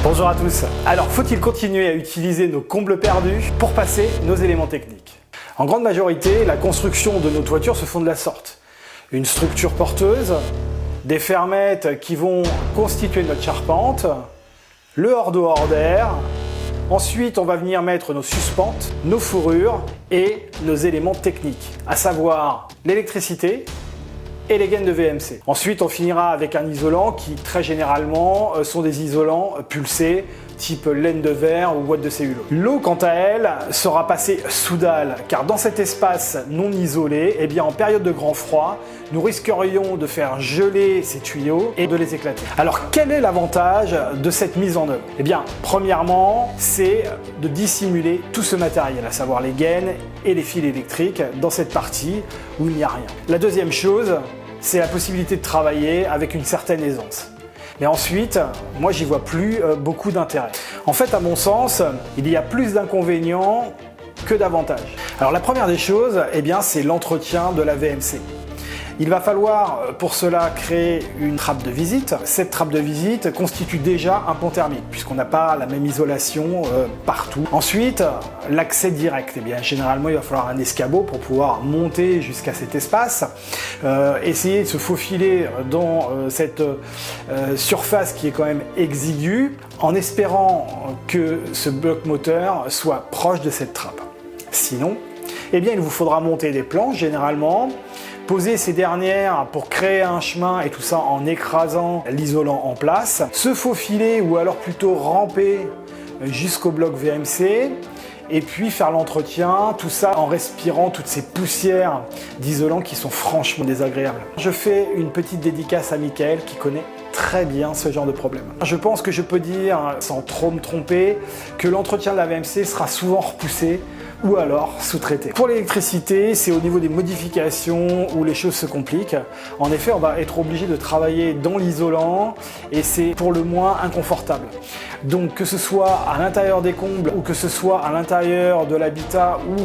Bonjour à tous. Alors, faut-il continuer à utiliser nos combles perdus pour passer nos éléments techniques? En grande majorité, la construction de nos toitures se font de la sorte. Une structure porteuse, des fermettes qui vont constituer notre charpente, le hors-d'eau hors-d'air. Ensuite, on va venir mettre nos suspentes, nos fourrures et nos éléments techniques, à savoir l'électricité et les gaines de VMC. Ensuite, on finira avec un isolant qui, très généralement, sont des isolants pulsés, type laine de verre ou ouate de cellulose. L'eau, quant à elle, sera passée sous dalle, car dans cet espace non isolé, eh bien, en période de grand froid, nous risquerions de faire geler ces tuyaux et de les éclater. Alors, quel est l'avantage de cette mise en œuvre? Eh bien, premièrement, c'est de dissimuler tout ce matériel, à savoir les gaines et les fils électriques, dans cette partie où il n'y a rien. La deuxième chose, c'est la possibilité de travailler avec une certaine aisance. Mais ensuite, moi j'y vois plus beaucoup d'intérêt. En fait, à mon sens, il y a plus d'inconvénients que d'avantages. Alors la première des choses, eh bien, c'est l'entretien de la VMC. Il va falloir pour cela créer une trappe de visite. Cette trappe de visite constitue déjà un pont thermique puisqu'on n'a pas la même isolation partout. Ensuite, l'accès direct. Eh bien, généralement, il va falloir un escabeau pour pouvoir monter jusqu'à cet espace. Essayer de se faufiler dans cette surface qui est quand même exiguë en espérant que ce bloc moteur soit proche de cette trappe. Sinon, eh bien, il vous faudra monter des planches généralement, poser ces dernières pour créer un chemin et tout ça en écrasant l'isolant en place, se faufiler ou alors plutôt ramper jusqu'au bloc VMC et puis faire l'entretien, tout ça en respirant toutes ces poussières d'isolant qui sont franchement désagréables. Je fais une petite dédicace à Mickaël qui connaît très bien ce genre de problème. Je pense que je peux dire, sans trop me tromper, que l'entretien de la VMC sera souvent repoussé ou alors sous-traité. Pour l'électricité, c'est au niveau des modifications où les choses se compliquent. En effet, on va être obligé de travailler dans l'isolant et c'est pour le moins inconfortable. Donc que ce soit à l'intérieur des combles ou que ce soit à l'intérieur de l'habitat où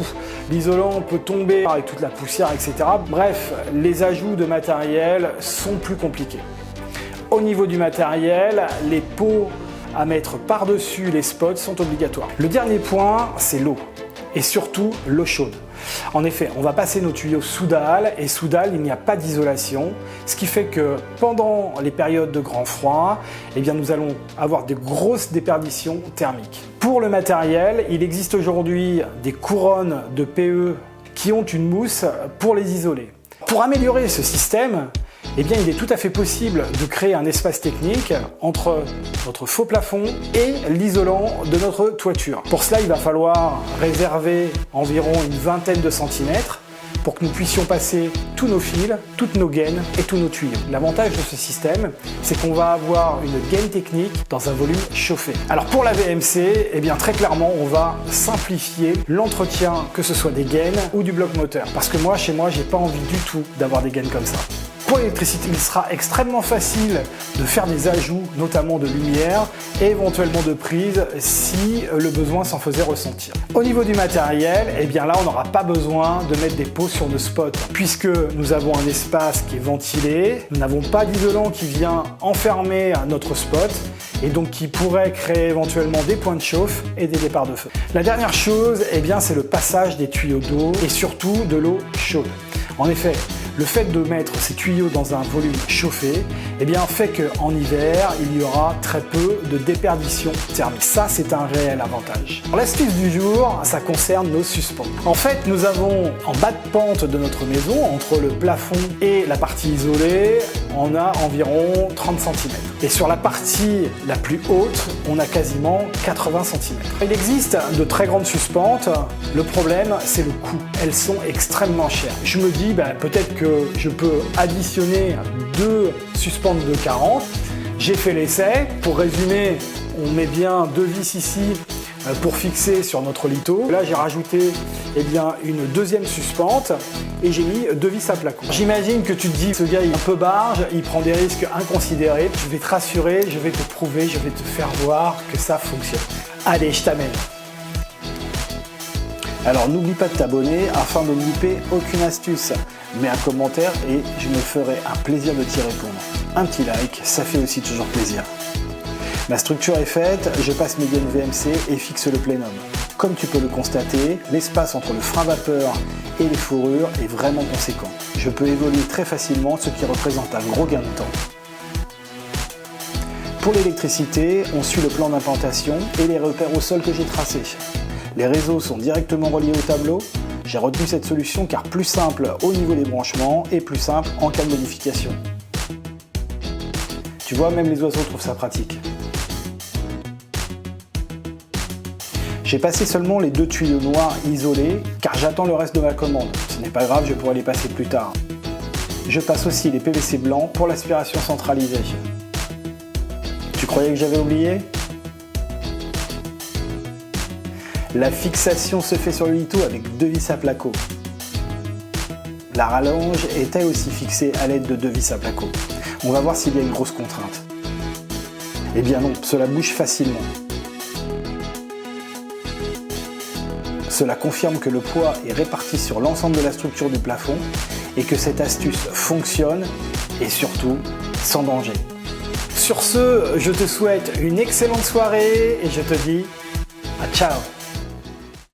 l'isolant peut tomber avec toute la poussière, etc. Bref, les ajouts de matériel sont plus compliqués. Au niveau du matériel, les pots à mettre par-dessus les spots sont obligatoires. Le dernier point, c'est l'eau. Et surtout l'eau chaude. En effet, on va passer nos tuyaux sous dalle et sous dalle, il n'y a pas d'isolation, ce qui fait que pendant les périodes de grand froid, eh bien, nous allons avoir des grosses déperditions thermiques. Pour le matériel, il existe aujourd'hui des couronnes de PE qui ont une mousse pour les isoler. Pour améliorer ce système, eh bien, il est tout à fait possible de créer un espace technique entre notre faux plafond et l'isolant de notre toiture. Pour cela, il va falloir réserver environ une vingtaine de centimètres pour que nous puissions passer tous nos fils, toutes nos gaines et tous nos tuyaux. L'avantage de ce système, c'est qu'on va avoir une gaine technique dans un volume chauffé. Alors pour la VMC, eh bien très clairement, on va simplifier l'entretien, que ce soit des gaines ou du bloc moteur. Parce que moi, chez moi, j'ai pas envie du tout d'avoir des gaines comme ça. Pour l'électricité, il sera extrêmement facile de faire des ajouts, notamment de lumière et éventuellement de prise si le besoin s'en faisait ressentir. Au niveau du matériel, eh bien là, on n'aura pas besoin de mettre des pots sur nos spots puisque nous avons un espace qui est ventilé, nous n'avons pas d'isolant qui vient enfermer notre spot et donc qui pourrait créer éventuellement des points de chauffe et des départs de feu. La dernière chose, eh bien, c'est le passage des tuyaux d'eau et surtout de l'eau chaude. En effet, le fait de mettre ces tuyaux dans un volume chauffé, eh bien, fait qu'en hiver, il y aura très peu de déperdition thermique. Ça, c'est un réel avantage. L'astuce du jour, ça concerne nos suspens. En fait, nous avons en bas de pente de notre maison, entre le plafond et la partie isolée, on a environ 30 cm. Et sur la partie la plus haute, on a quasiment 80 cm. Il existe de très grandes suspentes. Le problème, c'est le coût. Elles sont extrêmement chères. Je me dis, peut-être que je peux additionner 2 suspentes de 40. J'ai fait l'essai. Pour résumer, on met bien 2 vis ici pour fixer sur notre lito. Là, j'ai rajouté une deuxième suspente et j'ai mis 2 vis à placo. J'imagine que tu te dis, ce gars il est un peu barge, il prend des risques inconsidérés. Je vais te rassurer, je vais te prouver, je vais te faire voir que ça fonctionne. Allez, je t'amène. Alors n'oublie pas de t'abonner afin de ne louper aucune astuce. Mets un commentaire et je me ferai un plaisir de t'y répondre. Un petit like, ça fait aussi toujours plaisir. Ma structure est faite, je passe mes gaines VMC et fixe le plénum. Comme tu peux le constater, l'espace entre le frein vapeur et les fourrures est vraiment conséquent. Je peux évoluer très facilement, ce qui représente un gros gain de temps. Pour l'électricité, on suit le plan d'implantation et les repères au sol que j'ai tracés. Les réseaux sont directement reliés au tableau. J'ai retenu cette solution car plus simple au niveau des branchements et plus simple en cas de modification. Tu vois, même les oiseaux trouvent ça pratique. J'ai passé seulement les 2 tuyaux noirs isolés car j'attends le reste de ma commande. Ce n'est pas grave, je pourrai les passer plus tard. Je passe aussi les PVC blancs pour l'aspiration centralisée. Tu croyais que j'avais oublié? La fixation se fait sur le lito avec 2 vis à placo. La rallonge est elle aussi fixée à l'aide de 2 vis à placo. On va voir s'il y a une grosse contrainte. Eh bien non, cela bouge facilement. Cela confirme que le poids est réparti sur l'ensemble de la structure du plafond et que cette astuce fonctionne et surtout sans danger. Sur ce, je te souhaite une excellente soirée et je te dis à ciao!